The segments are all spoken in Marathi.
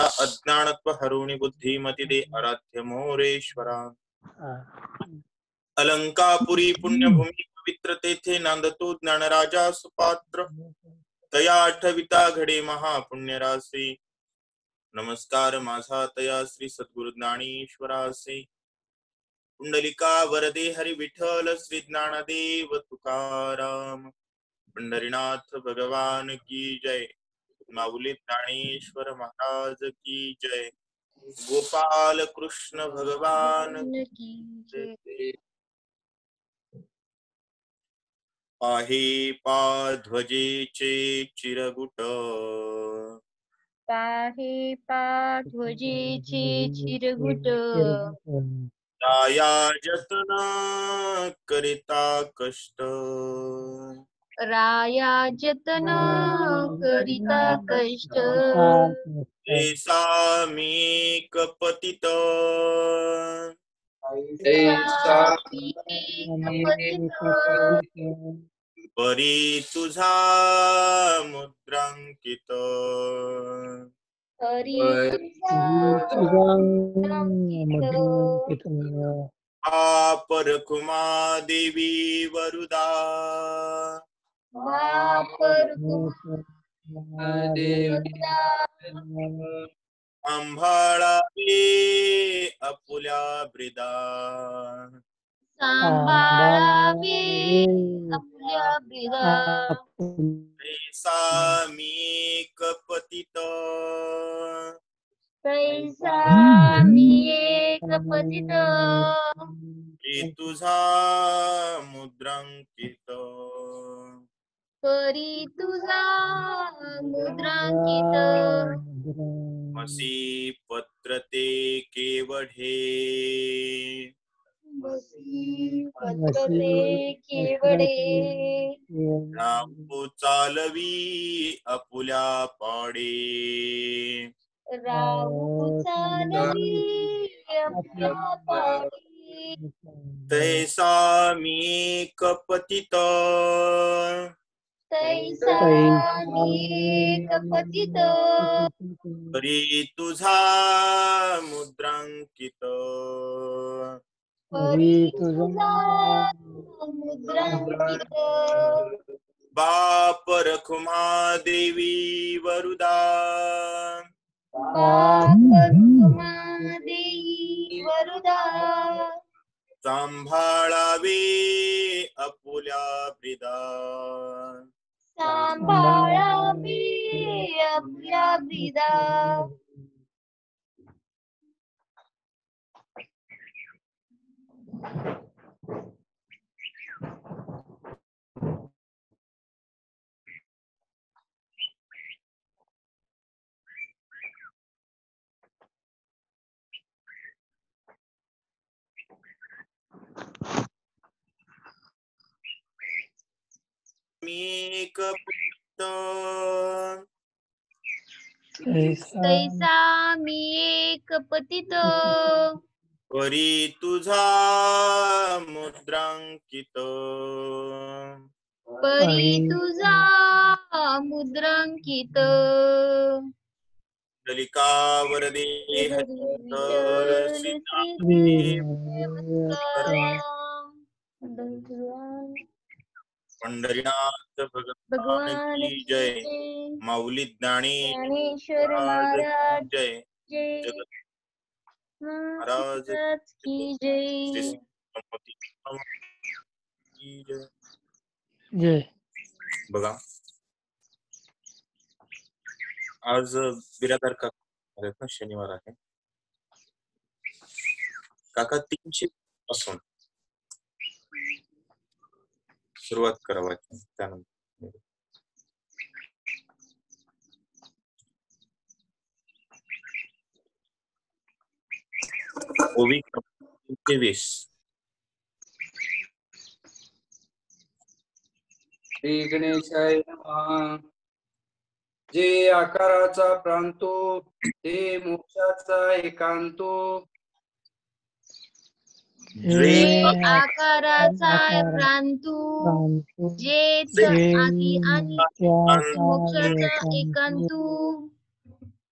अज्ञानत्व हरुणि बुद्धिमतिदे आराध्य मोरेश्वरा अलंकापुरी पुण्यभूमी पवित्र तेथे नांदतो ज्ञानराजा सुपात्र तया आठविता घडे महापुण्यरासे नमस्कार माझा तया श्री सद्गुरु ज्ञानेश्वरासे कुंडलिका वरदे हरि विठ्ठल श्री ज्ञानदेव तुकाराम पंढरीनाथ भगवान की जय माऊली ज्ञानेश्वर महाराज की जय गोपाल कृष्ण भगवान की जय आहे पाध्वजेचे चिरगुट पाहे पाध्वजेचे चिरगुट राया जतन करिता कष्ट राया जतन करिता कष्ट ऐसा मी कपतित परी तुझा मुद्रांकित परखुमा देवी वरुदा सांभाळावे अपुल्या ब्रिदा सांभाळावे आपल्या ब्रिदा ऐसा मी कपतित पैसा मी एक पतित तुझा मुद्रांकित परी तुझा मुद्रांकित मसी पत्र ते केवढे पत्रते केवडे राहू चालवी अपुल्या पाडे राहू चालवी आपल्या पाडी तैसा मी कपतित तैसा मी कपतित परी तुझा मुद्रांकित परी तुझा मुद्रांकित बाप रखुमा देवी वरुदा बापरुमा देई वरुदा सांभाळावे अपुल्या ब्रिदा सांभाळावी आपल्या ब्रिदा मी कपतित तैसा मी एक पतित परी तुझा मुद्रांकित परी तुझा मुद्रांकित दलिका वरदे हरितर पंढरीनाथ भगवान की जय माऊली ज्ञानेश्वर महाराज जय जय जगत महाराज की जय जय बघा आज बिरादर काका शनिवार आहे काका 300 पासून सुरुवात करावाची त्यानंतर ओवी 23 श्री गणेशाय नमः. जे आकाराचा प्रांतो ते मोक्षाचा एकांतो जे आकाराचा प्रांतू जे आगी आणि मोक्षाचा एकांतू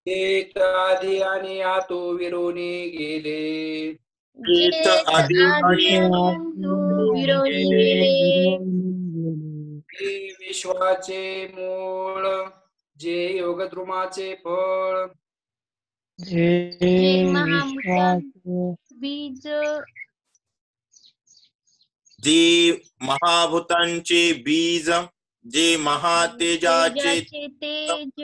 जेत आधी आणि आतो विरोनी गेले. जेत आधी आणि आदिअंतू विरोनी गेले. हे विश्वाचे मूळ, जे योगद्रुमाचे फळ. जे महाभूतांचे बीज, जे महाभूतांचे बीज, जे महातेजाचे तेजाचे तेज,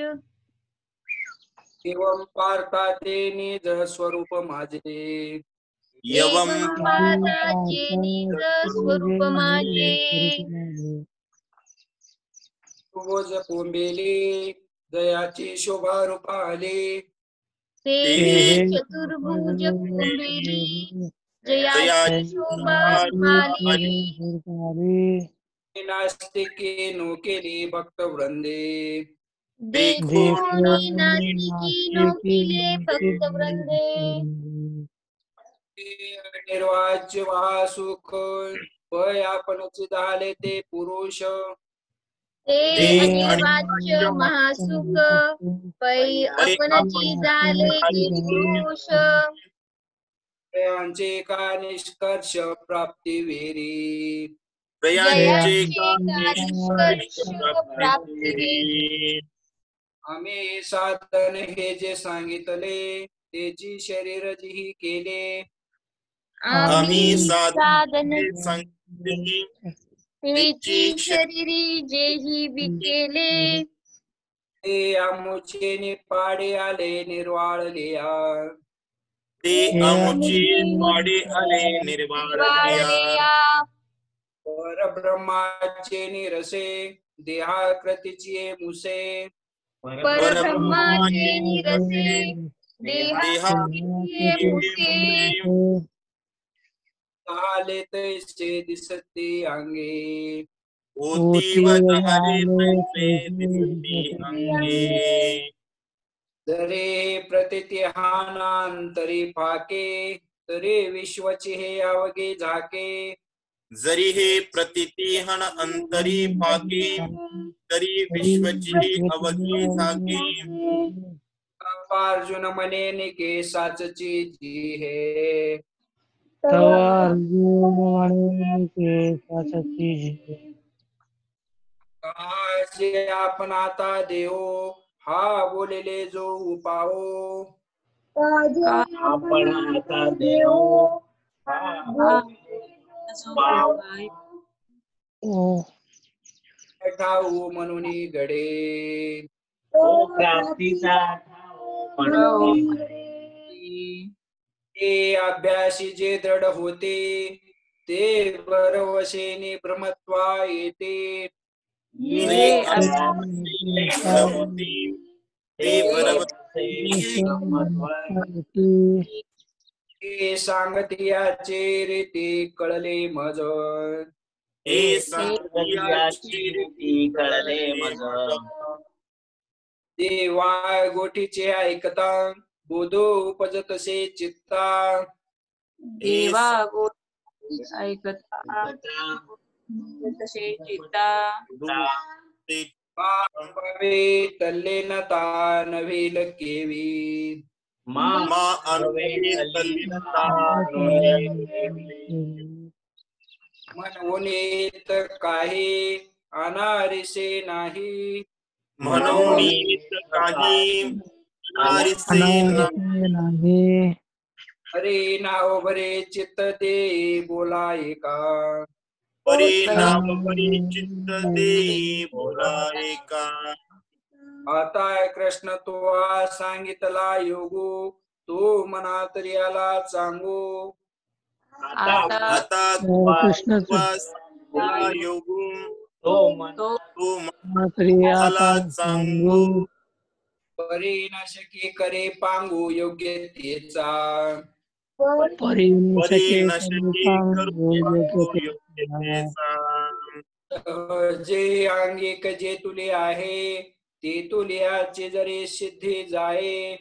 एवं पार्था ते निज स्वरूप माझे. यवम एवं पादाचे निज स्वरूप माझे. पूर्वज कोंबेले, दयाची शोभा रूपाले. ते चतुर्भुज कुंभेली, जयाची शोभा रूपाली. नास्तिके नो केली भक्त वृंदे. देखून नास्तिकी नोकिले भक्त वृंदे. निर्वाज्य वासुख, पय आपणच झाले ते पुरुष. ते अनिर्वाच्य महासुख, पै आपणची झाले ते पुरुष. त्यांचे का निष्कर्ष प्राप्ती वेरी. प्रयांचे जयाचे निष्कर्ष प्राप्ती. आम्ही साधन हे जे सांगितले, त्याची शरीर जी केले. आम्ही साधन साधन सांगितले, तेची शरीरी जेही विकेले. ते आमुचे निपाडे आले निर्वाळलिया. ते आमुचे पाडे आले निर्वाळलिया. परब्रह्माचे निरसे, देहाकृतीचे मुसे. परब्रह्माचे निरसे, देहाचे मुसे. झाले तैसे दिसते अंगे. होती व झाले तैसे दिसती अंगे. जरे प्रतीती हानांतरी फाके, तरी विश्वची हे अवघे झाके. जरी हे प्रतितीहन अंतरी फाके, तरी विश्वची अवघी झाके. अर्जुन मने निके साचची जी हे. काचे आपण आता देव, हा बोलेले जो उपाओ. आपण आता देव ठाऊ म्हणून गडे. तो प्राप्तीचा म्हणून ते अभ्यासी जे दृढ होते, ते बरवशेने ब्रह्मत्वा येते. जे अभ्यासी होती, ते हे सांगत याचे रीती कळले मज. हे सांगितल्याची रीती कळले मज. देवा गोठीचे ऐकता, बोधो उपजतसे चित्ता. देवा गोष्टी ऐकता तसे चित्ता. पावे तल्ले नता नव्हेल केवी. मा अनुभवी तल्लीनता म्हणून येत काही अनारिसे नाही. म्हणून काही नारीसे नाही. हरे नाव भरे चित्त दे बोलाय का. परिणाम परिचित्त दे बोलाय का. आता कृष्ण तो सांगितला योगो, तो मनात याला सांगू. आता कृष्ण योगू, तो मला सांगू. परी न शके करे पांगू योग्यतेचा. परी नशके करू योग्यतेचा. जे अंगिक जे तुले आहे, ते तुल्याचे जरी सिद्धी जाये.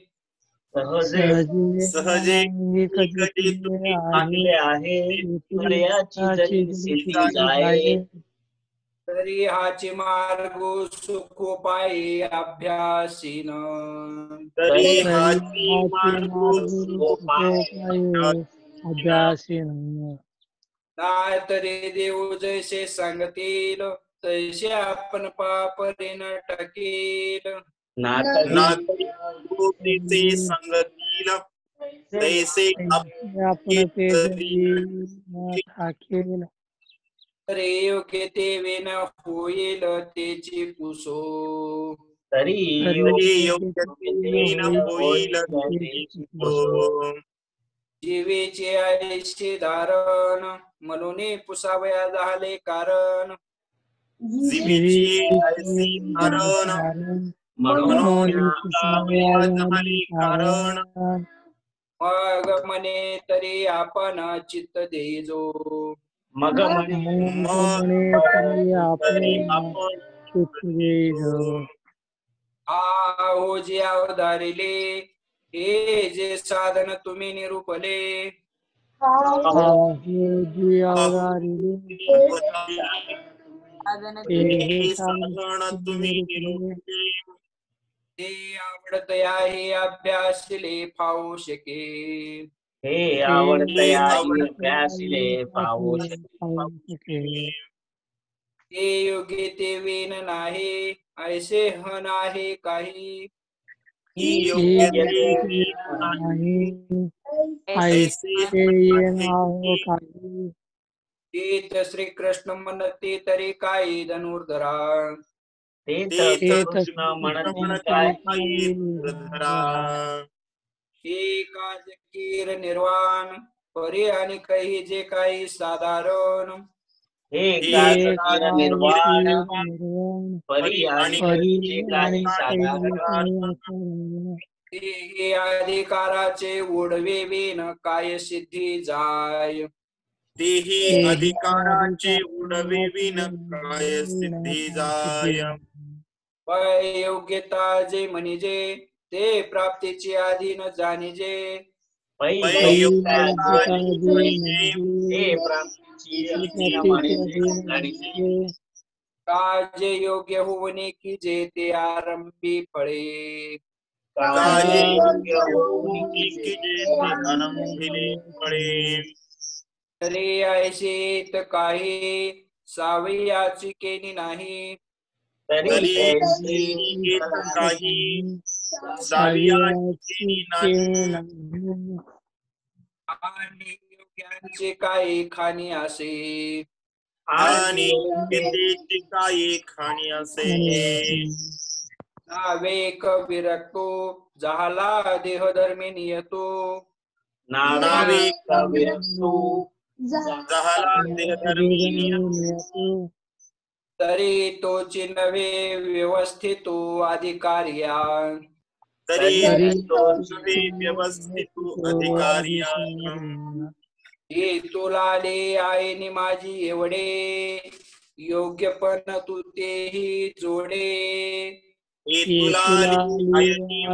सहजे कधी तुम्ही आहे तुल्याची जरी सिद्धी जाये. तरी हाची मार्ग सुखोपायी अभ्यासीन तरी हाची मार्ग अभ्यासीन नाही तरी देव जैसे सांगतील तैसे आपण पापरीन टकील नाते संगतील तैसे आपण ते जरी टाकेल तरी योग्य ते विन होईल तेची पुसो तरी योग्य होईल जीवेचे आयुष्य धारण म्हणून पुसावया झाले कारण म्हणून कारण मग म्हणे तरी आपण चित्त देजो मग म्हणे आपण चित्त देजो हो जे अवधारिले हे जे साधन तुम्ही निरूपले जी अवधारिले तुम्ही ते आवडत आहे अभ्यासले पाहू शके हे आवडतया अभ्यासिले पाहू शके ते योग्य ते विन नाही ऐसे हन आहे काही तीच श्री कृष्ण म्हणते तरी काही धनुर्धरा हे काज कीर निर्वाण परी आणि काही जे काही साधारण हे अधिकाराचे उडवे विन काय सिद्धी जाय तेही अधिकाराचे उडवे विन काय सिद्धी जाय योग्यता जे म्हणजे ते प्राप्तीची अधीन जाणीजे काजे योग्य होणे की जे ते आरंभी फळे तरी ऐशीत काही सावयाची केली नाही तरी आणि योग्यांचे काही खाणी असे आणि काही खाणी असे नावेक विरक्तो झाला देहधर्मी नियतो नावेक विरक्तो झाला देहधर्मी नियतो तरी तोची नवे व्यवस्थित अधिकार्या तरी तोचे व्यवस्थित अधिकार्या हे तुलाले आहे माझी एवढे योग्य पण तू तेही जोडे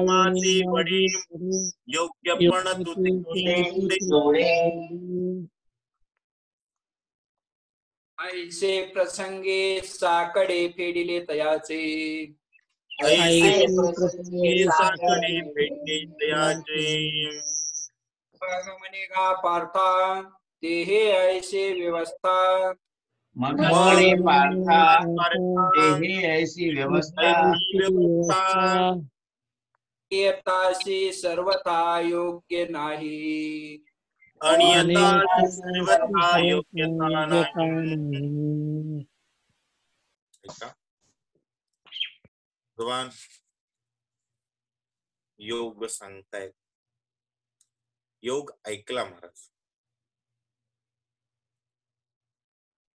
माझे वडील योग्य पण तुझे जोडे ऐसे प्रसंगे साकडे फेडिले तयाचे ऐसे प्रसंगे साकडे फेडिले तयाचे म्हणे गा पार्था ते हे ऐसे व्यवस्था म्हणे पार्था ते हे ऐसी व्यवस्था येताशी सर्वथा योग्य नाही आणि आता सर्वथा योग्यता नाही भगवान योग सांगतायत योग ऐकला महाराज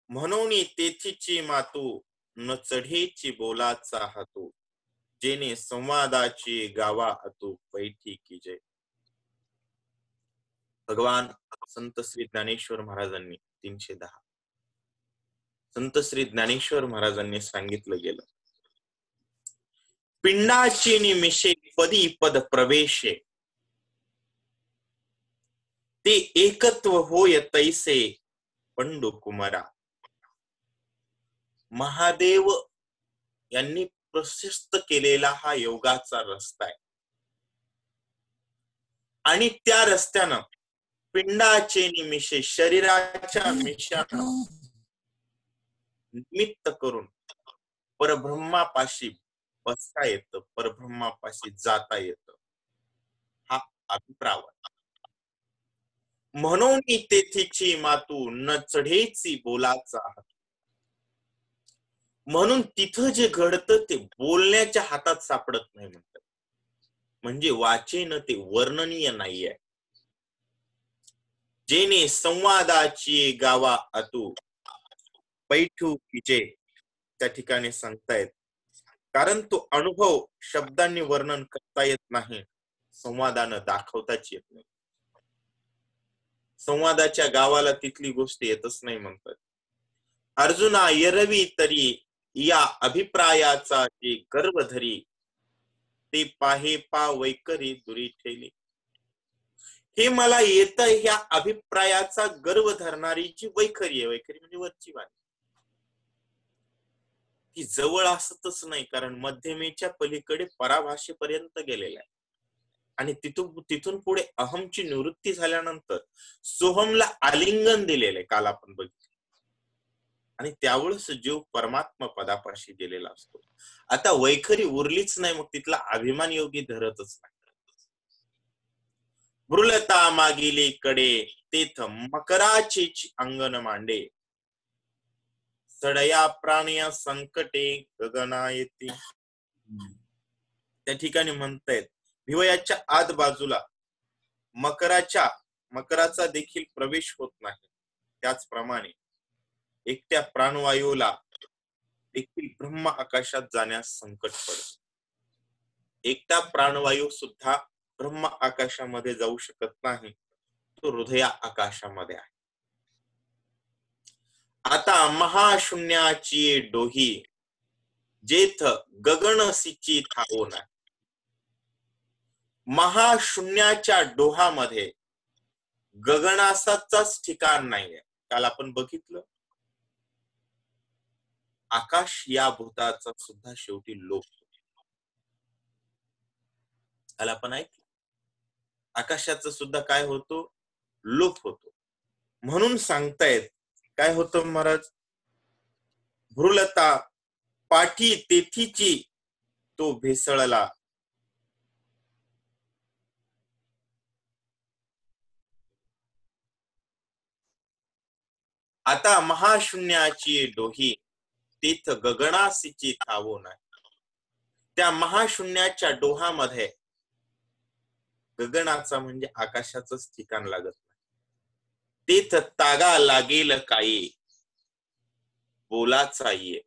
म्हणून तेथीची मातू न चढेची बोलाचा हातू जेने संवादाची गावा अतू पैठी की जय भगवान संत श्री ज्ञानेश्वर महाराजांनी 310 संत श्री ज्ञानेश्वर महाराजांनी सांगितलं गेलं पिंडाची निमिषे पदी पद प्रवेशे ते एकत्व होय तैसे पंडू कुमारा महादेव यांनी प्रशस्त केलेला हा योगाचा रस्ता आहे. आणि त्या रस्त्यानं पिंडाचे निमिषे शरीराच्या मिशानं निमित्त करून परब्रह्मापाशी बसता येतं, परब्रह्मापाशी जाता येतं, हा अभिप्राय. म्हणून तेथीची मातू न चढेची बोलाचा. म्हणून तिथं जे घडतं ते बोलण्याच्या हातात सापडत नाही म्हणतात. म्हणजे वाचेन ते वर्णनीय नाहीये. जेने संवादाची गावा अतू पैठू किजे त्या ठिकाणी सांगतायत. कारण तो अनुभव शब्दांनी वर्णन करता येत नाही, संवादानं दाखवताच येत नाही. संवादाच्या गावाला तिथली गोष्ट येतच नाही म्हणतात. अर्जुना यरवी तरी या अभिप्रायाचा जे गर्व धरी ते पाहे पा वैकरी दुरी ठेली. हे मला येत ह्या अभिप्रायाचा गर्व धरणारी जी वैखरी आहे, वैखरी म्हणजे वरची वाणी, ती जवळ असतच नाही. कारण मध्यमेच्या पलीकडे पराभाषेपर्यंत गेलेला आहे. आणि तिथून पुढे अहमची निवृत्ती झाल्यानंतर सोहमला आलिंगन दिलेलं आहे, काल आपण बघितलं. आणि त्यावेळेस जीव परमात्मा पदापाशी गेलेला असतो. आता वैखरी उरलीच नाही, मग तिथला अभिमान योगी धरतच नाही. मृलता मागिले कडे तेथ मकराचे अंगण मांडे. सडया प्राण्या संकटे गगना येते. त्या ठिकाणी म्हणतायत भिवयाच्या आत बाजूला मकराचा देखील प्रवेश होत नाही. त्याचप्रमाणे एकट्या प्राणवायूला देखील ब्रह्म आकाशात जाण्यास संकट पडत. एकटा प्राणवायू सुद्धा ब्रह्म आकाशामध्ये जाऊ शकत नाही, तो हृदया आकाशामध्ये आहे. आता महाशून्याची डोही जेथ गगनसीची थाओ नाही. महाशून्याच्या डोहामध्ये गगनासाचाच ठिकाण नाहीये. काल आपण बघितलं आकाश या भूताचा सुद्धा शेवटी लोप. काल आपण ऐकलं आकाशाचं सुद्धा काय होतो, लोप होतो. म्हणून सांगतायत काय होतं महाराज, भ्रुलता पाठी तेथीची तो भेसळला. आता महाशून्याची डोही तेथ गगनासीची थावो नाही. त्या महाशून्याच्या डोहामध्ये गगनाचा म्हणजे आकाशाचंच ठिकाण लागत नाही. तेथ तागा लागेल काही बोलाचा ये.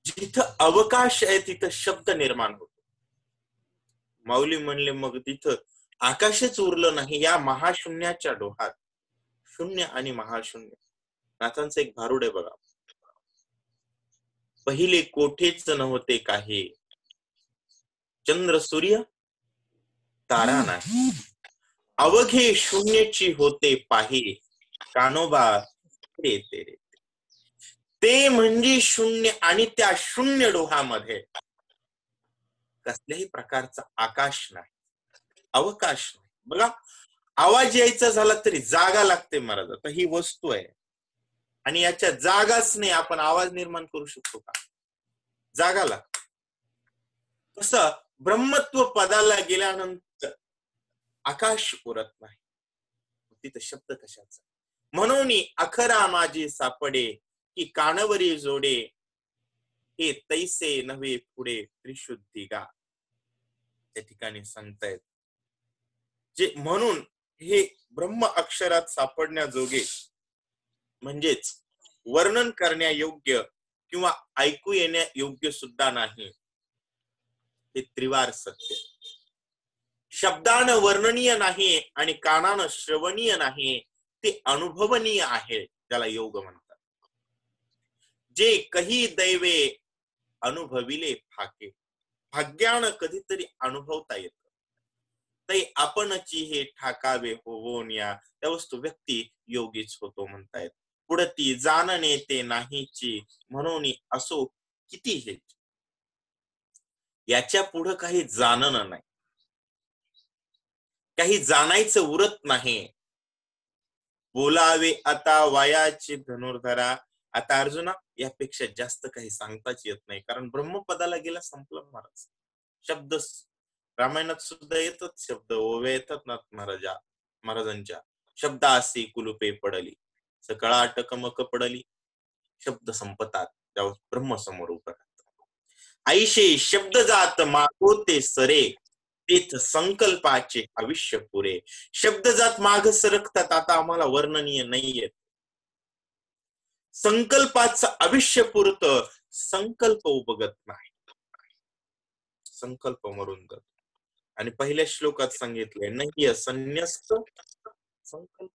जिथं अवकाश आहे तिथं शब्द निर्माण होतो. माऊली म्हणले मग तिथं आकाशच उरलं नाही. या महाशून्याच्या डोहात शून्य आणि महाशून्य नाथांचं एक भारुड आहे बघा. पहिले कोठेच नव्हते काही, चंद्र सूर्य तारा नाही. अवघे शून्यची होते पाही, कानोबा रे तेरे. ते म्हणजे शून्य. आणि त्या शून्य डोहामध्ये कसल्याही प्रकारचा आकाश नाही, अवकाश नाही. बघा आवाज यायचा झाला तरी जागा लागते महाराज. आता ही वस्तू आहे आणि याच्या जागाच नाही, आपण आवाज निर्माण करू शकतो का? जागा लागते. तसं ब्रह्मत्व पदाला गेल्यानंतर आकाश उरत नाही, तिथं शब्द कशाचा. म्हणून अखरा माझी सापडे की कानवरी जोडे, हे तैसे नव्हे पुढे त्रिशुद्धी गा. त्या ठिकाणी सांगतायत जे म्हणून हे ब्रह्म अक्षरात सापडण्याजोगे म्हणजेच वर्णन करण्यायोग्य किंवा ऐकू येण्यायोग्य सुद्धा नाही. हे त्रिवार सत्य. शब्दानं वर्णनीय नाही आणि कानानं श्रवणीय नाही, ते अनुभवनीय आहे, त्याला योग म्हणतात. जे कही दैवे अनुभविले फाके, भाग्यानं कधीतरी अनुभवता येत ते आपणची हे ठाकावे होवोन या. त्या वस्तू व्यक्ती योगीच होतो म्हणतायत. पुढती जाणणे ते नाहीची, म्हणून असो किती हे. याच्या पुढे काही जाणणं नाही, काही जाणायचं उरत नाही. बोलावे आता वायाची धनुर्धरा. आता अर्जुना यापेक्षा जास्त काही सांगताच येत नाही, कारण ब्रह्मपदाला गेला, संपलं महाराज. शब्द रामायणात सुद्धा येतात, शब्द ओव्या येतात ना महाराजांच्या. शब्दासी कुलुपे पडली, सकळा अटकमक पडली. शब्द संपतात त्यावर ब्रह्म समोर उभं राहतं. आईशे शब्द जात मागोते सरे, तेथ संकल्पाचे आयुष्य पुरे. शब्द जात माग सरकतात, आता आम्हाला वर्णनीय नाहीये. संकल्पाचं आयुष्य पुरत, संकल्प उपगत नाही, संकल्प मरून जातो. आणि पहिल्या श्लोकात सांगितलंय नाही संन्यस्त संकल्प.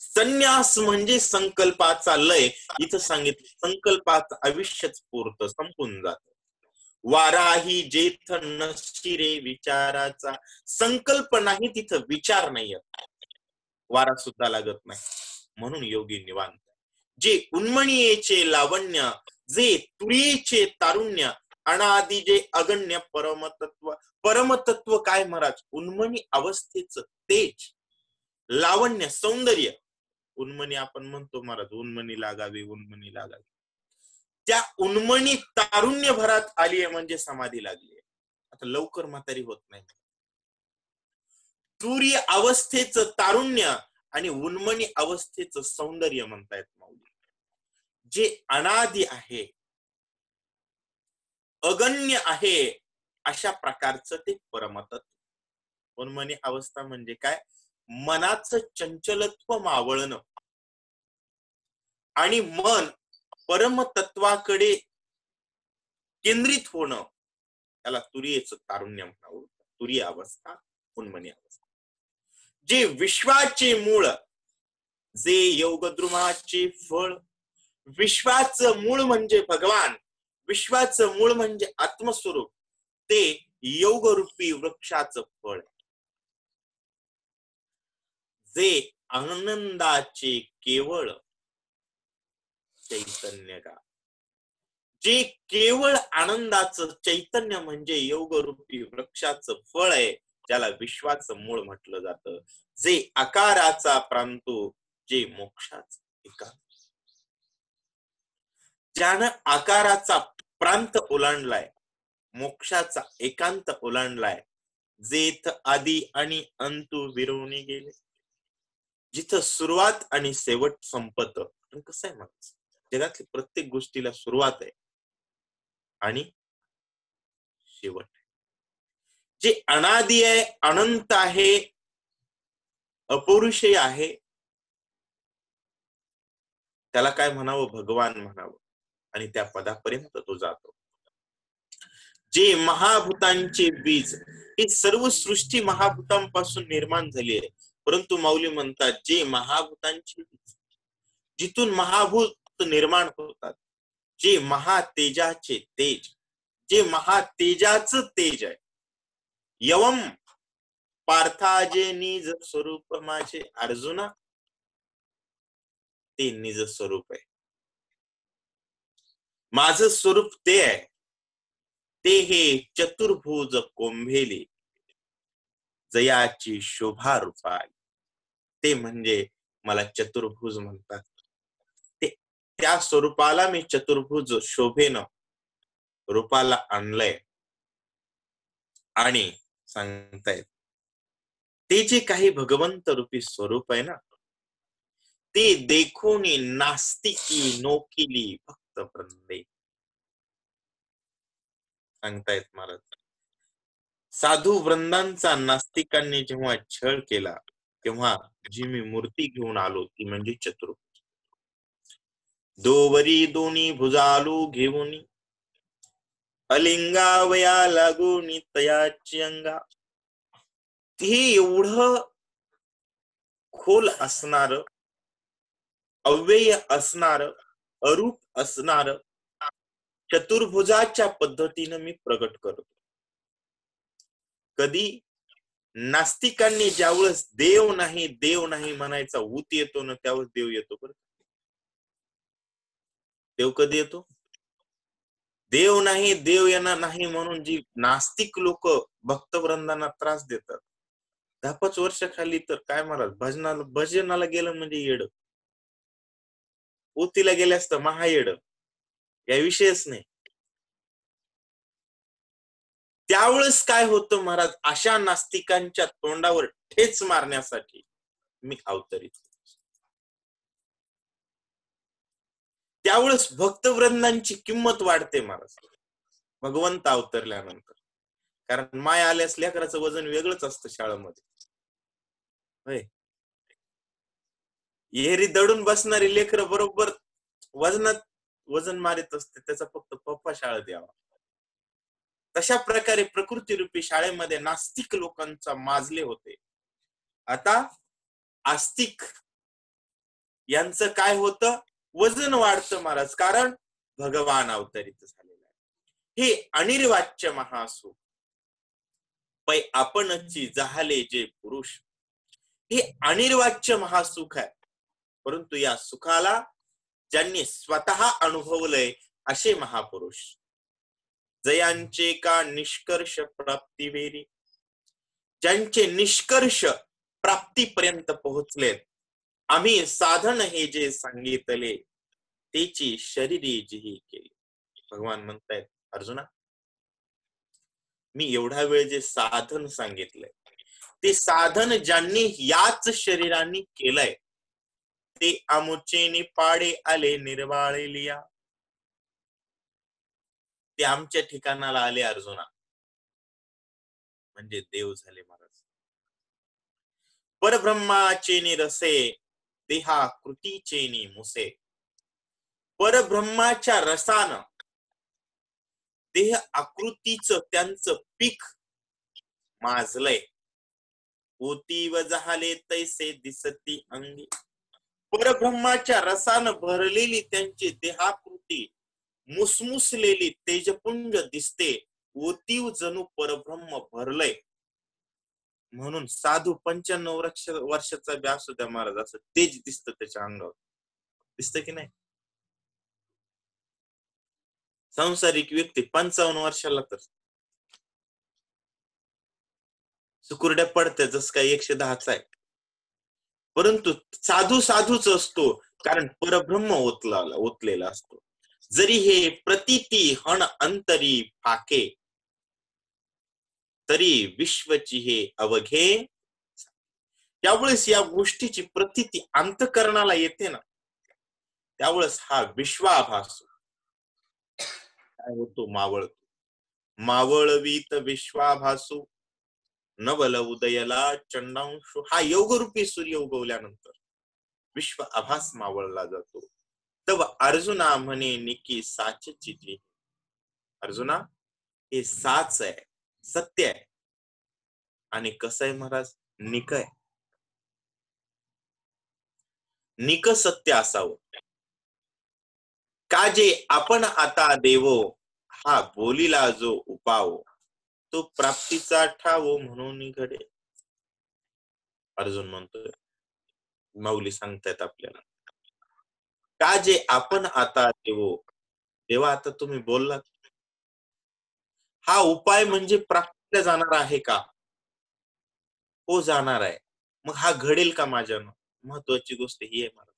संन्यास म्हणजे संकल्पाचा लय. इथं सांगितलं संकल्पाचं आयुष्यच पुरतं, संपून जात. वाराही जेथ नशिरे विचाराचा. संकल्प नाही तिथं विचार नाही, वारा सुद्धा लागत नाही. म्हणून योगी निवांत. जे उन्मणीयेचे लावण्य, जे तुरीचे तारुण्य, अनादि जे अगण्य परमतत्व. परमतत्व काय महाराज? उन्मणी अवस्थेचं तेज, लावण्य, सौंदर्य. उन्मणी आपण म्हणतो महाराज, उन्मणी लागावी, उन्मणी लागावी. त्या उन्मणी तारुण्य भरात आली आहे म्हणजे समाधी लागली आहे. आता लवकर म्हातारी होत नाही. तुरीय अवस्थेचं तारुण्य आणि उन्मणी अवस्थेचं सौंदर्य म्हणतायत माऊली. जे अनादि आहे, अगण्य आहे, अशा प्रकारचं ते परमतत्व. उन्मणी अवस्था म्हणजे काय? मनाचं चंचलत्व मावळणं आणि मन परमतत्वाकडे केंद्रित होणं, त्याला तुरीयेचं तारुण्य म्हणावं. तुरीय अवस्था, उन्मणी अवस्था. जे विश्वाचे मूळ, जे योगद्रुमाचे फळ. विश्वाचं मूळ म्हणजे भगवान, विश्वाचं मूळ म्हणजे आत्मस्वरूप, ते योगरूपी वृक्षाचं फळ. जे आनंदाचे केवळ चैतन्य गा. जे केवळ आनंदाचं चैतन्य म्हणजे योगरूपी वृक्षाचं फळ आहे, ज्याला विश्वाचं मूळ म्हटलं जातं. जे आकाराचा प्रांतो, जे मोक्षाचा एकांत. ज्यानं आकाराचा प्रांत ओलांडलाय, मोक्षाचा एकांत ओलांडलाय. जेथ आदी आणि अंतू विरवणे गेले. जिथं सुरुवात आणि शेवट संपत. कसं आहे माणूस, जगातली प्रत्येक गोष्टीला सुरुवात आहे आणि शेवट आहे. जे अनादि आहे, अनंत आहे, अपौरुषेय आहे, त्याला काय म्हणावं? भगवान म्हणावं. आणि त्या पदापर्यंत तो जातो. जे महाभूतांचे बीज, ही सर्व सृष्टी महाभूतांपासून निर्माण झाली आहे. परंतु माऊली म्हणतात जे महाभूतांचे बीज, जिथून महाभूत निर्माण होतात, जे महातेजाचे तेज, जे महातेजाचं तेज आहे. यवम पार्थाजे निज स्वरूप माझे. अर्जुना, ते निज स्वरूप आहे. माझं स्वरूप ते आहे. ते हे चतुर्भुज कोंभेले, जयाची शोभा रूपाली. ते म्हणजे मला चतुर्भुज म्हणतात. त्या स्वरूपाला मी चतुर्भुज शोभेनं रूपाला आणलंय. आणि सांगतायत ते जे काही भगवंत रूपी स्वरूप आहे ना, ते देखून नास्तिकी नोकिली भक्त वृंदे. सांगतायत महाराज, साधू वृंदांचा नास्तिकांनी जेव्हा छळ केला, तेव्हा जी मी मूर्ती घेऊन आलो ती म्हणजे चतुर्भुज. दोवरी दोन्ही भुजालू घेऊन, अलिंगावया लागून तयाची अंगा. हे एवढं खोल असणार, अव्यय असणार, अरूप असणार चतुर्भुजाच्या पद्धतीनं मी प्रगट करतो. कधी? नास्तिकांनी ज्यावेळेस देव नाही म्हणायचा ऊत येतो ना, त्यावेळेस देव येतो. बरं, देव कधी येतो? देव येणार नाही म्हणून जी नास्तिक लोक भक्तवृंदांना त्रास देतात, 10-5 वर्षाखाली तर काय महाराज, भजनाला गेलं म्हणजे येड, ऊतीला गेले असतं महायेड, या विषयच नाही. त्यावेळेस काय होतं महाराज, अशा नास्तिकांच्या तोंडावर ठेच मारण्यासाठी मी अवतरित. त्यावेळेस भक्तवृंदांची किंमत वाढते महाराज भगवंत अवतरल्यानंतर. कारण माया आल्यास लेकराचं वजन वेगळंच असतं शाळेमध्ये. होय, एरी दडून बसणारी लेकर बरोबर वजन मारित असते, त्याचा फक्त पप्पा शाळेत द्यावा. तशा प्रकारे प्रकृती रूपी शाळेमध्ये नास्तिक लोकांचा माजले होते. आता आस्तिक यांचं काय होतं, वजन वाढतं महाराज, कारण भगवान अवतरित झालेला आहे. हे अनिर्वाच्य महासुख पै आपणची जाहले जे पुरुष, हे अनिर्वाच्य महासुख आहे. परंतु या सुखाला ज्यांनी स्वतः अनुभवलंय असे महापुरुष, जयांचे का निष्कर्ष प्राप्ती वेरी, ज्यांचे निष्कर्ष प्राप्तीपर्यंत पोहोचलेत, आम्ही साधन हे जे सांगितले त्याची शरीरी जी केली. भगवान म्हणतायत, अर्जुना, मी एवढा वेळ जे साधन सांगितलंय, ते साधन ज्यांनी याच शरीराने केलंय, ते आमुचेनी पाडे आले निर्वाळे लिया. ते आमच्या ठिकाणाला आले अर्जुना, म्हणजे देव झाले महाराज. परब्रह्माचे रसे देहा कृतीचे मुसे. परब्रह्माच्या रसानं देह आकृतीचं त्यांचं पीक माजलंय. होती व झाले तैसे दिसती अंगी. परब्रह्माच्या रसानं भरलेली त्यांची देहाकृती मुसमुसलेली तेजपुंज दिसते. ओतीव जणू परब्रह्म भरलंय. म्हणून साधू 95 वर्षाचा व्यास होता महाराज, असं तेज दिसतं त्याच्या अंगावर. दिसतं की नाही? सांसारिक व्यक्ती 55 वर्षाला तर सुकुरड्या पडते, जस काय 110चा आहे. परंतु साधूच असतो, कारण परब्रह्म ओतलेला असतो. जरी हे प्रतीती हण अंतरी फाके, तरी विश्वची हे अवघे. त्यावेळेस या गोष्टीची प्रतीती अंतःकरणाला येते ना, त्यावेळेस हा विश्वाभास काय होतो, मावळतो. मावळवीत विश्वाभासू नवल उदयला चंडांशु. हा योगरूपी सूर्य उगवल्यानंतर विश्व आभास मावळला जातो. तव अर्जुना म्हणे निकी साचची जी. अर्जुना, हे साच आहे, सत्य आहे. आणि कसं आहे महाराज, निक आहे. निक सत्य असावं. का जे आपण आता देवो, हा बोलीला जो उपाव, तो प्राप्तीचा ठावो म्हणून घडे. अर्जुन म्हणतोय, माऊली सांगतायत आपल्याला, का जे आपण आता देवो, देवा आता तुम्ही बोललात, हा उपाय म्हणजे प्राप्तीला जाणार आहे का? हो, जाणार आहे. मग हा घडेल का माझ्यानं? महत्वाची गोष्ट ही आहे महाराज.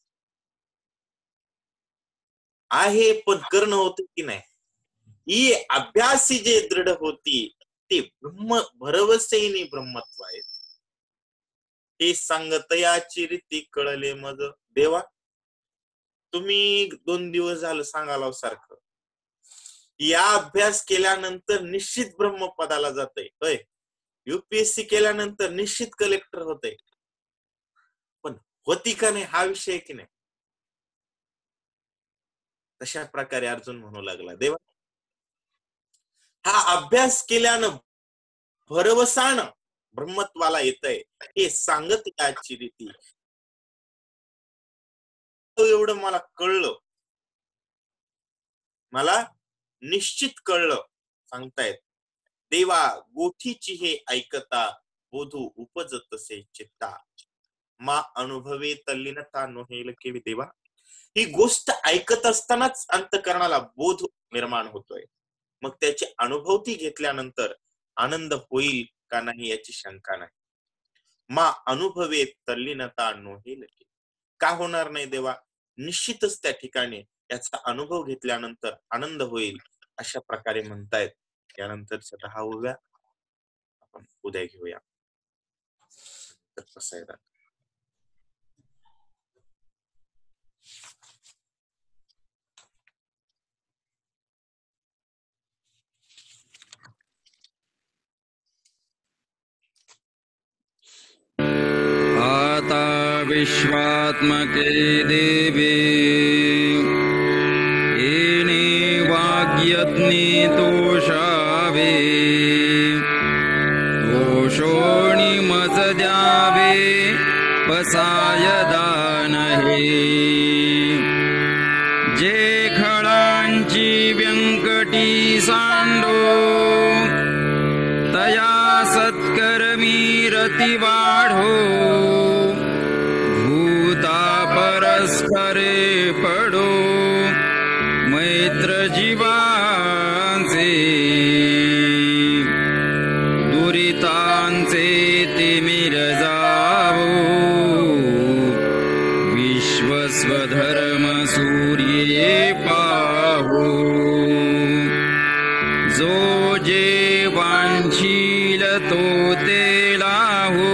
आहे, पण करणं होतं की नाही. ही अभ्यासी जे दृढ होती, ते ब्रह्म भरवसेनी ब्रह्मत्व आहे. हे सांगतयाची रीती कळले मज. देवा, तुम्ही 2 दिवस झालं सांगालाव सारखं, या अभ्यास केल्यानंतर निश्चित ब्रह्मपदाला जातंय. होय, युपीएससी केल्यानंतर निश्चित कलेक्टर होतंय. पण होती का नाही हा विषय की नाही. तशा प्रकारे अर्जुन म्हणू लागला, देवा, हा अभ्यास केल्यानं भरवसानं ब्रह्मत्वाला येतंय, हे सांगत याची रीती. एवढं मला कळलं, मला निश्चित कळलं. सांगतायत, देवा गोठीची हे ऐकता बोधू उपजतसे चित्ता मा अनुभवे तल्लीनता नोहेल के देवा. ही गोष्ट ऐकत असतानाच अंतकरणाला बोध निर्माण होतोय. मग त्याची अनुभूती घेतल्यानंतर आनंद होईल का नाही याची शंका नाही. मा अनुभवे तल्लीनता नोहेल के. का होणार नाही देवा? निश्चितच त्या ठिकाणी याचा अनुभव घेतल्यानंतर आनंद होईल अशा प्रकारे म्हणतायत. त्यानंतरच्या 10व्या आपण उद्या घेऊया. तर कसं आहे आता विश्वात्मके देवे येने वाग्यज्ञे तोषावे दोषोणी मज द्यावे पसाय दान हे जे खळांची व्यंकटी सांडो तया सत्कर्मी रती वाढो भूता परस्परे पडो मैत्र जीवांचे दुरितांचे तिमिर जावो विश्वस्वधर्म सूर्ये पाहो जो जे वांछील तो ते लाहो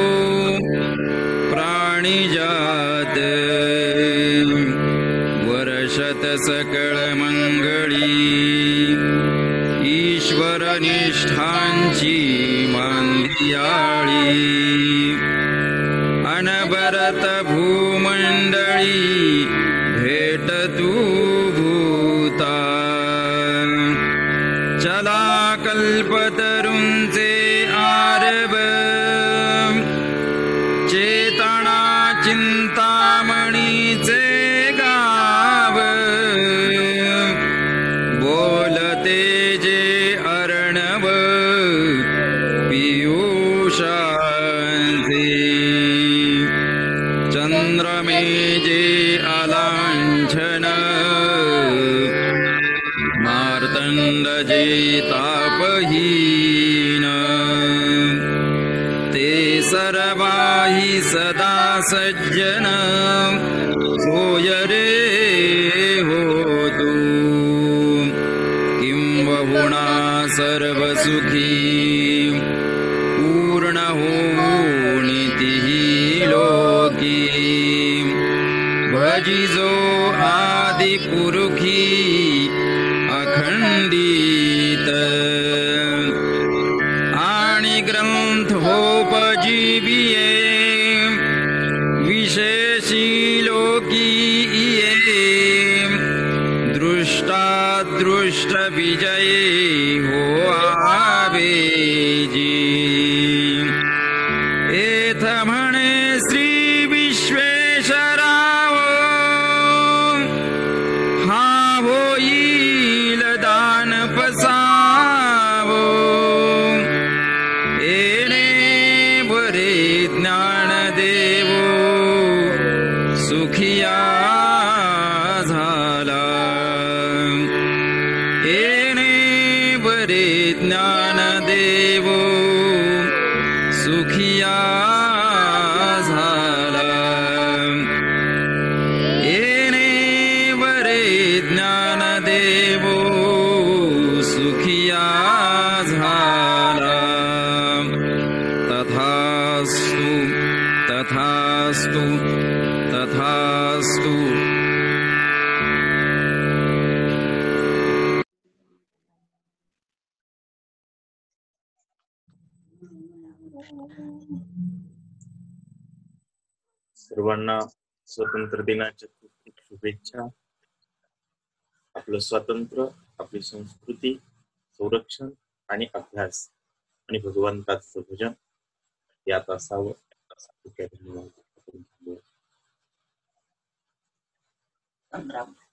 प्राणिजात वर्षत सकळ मंगळी ईश्वर निष्ठांची मांदियाळी अनबरत भूमंडळी भेट तू भूता चला कल्पतरुंचे आरब चेतना चिंतामणीचे गाव बोलते जे अर्णव पियुषांचे चंद्रमे जे अलांछन मार्तंड जे तापहीन ते सर्वाही सदा सज्जन होय रे हो तू किंबहुना सर्व सुखी पूर्ण हो नीतिही लोकी भजिजो आदि पुरुखी अखंडित आणि ग्रंथोपजीविये विशेषी लोकी ये दृष्टा दृष्ट विजये हो आवेजी एथ म्हणे श्री विश्वेश्वराव हा होईल दान पसावो येणे बरे ज्ञान देवो सुखिया झाला येणे बरे ज्ञान देवो सुखिया झाला येणे बरे ज्ञान देवो सुखिया झाला तथास्तु तथास्तु तथास्तु. सर्वांना स्वातंत्र्य दिनाच्या खूप शुभेच्छा. आपलं स्वातंत्र्य, आपली संस्कृती, संरक्षण आणि अभ्यास आणि भगवंताचं भजन यात असावं. धन्यवाद.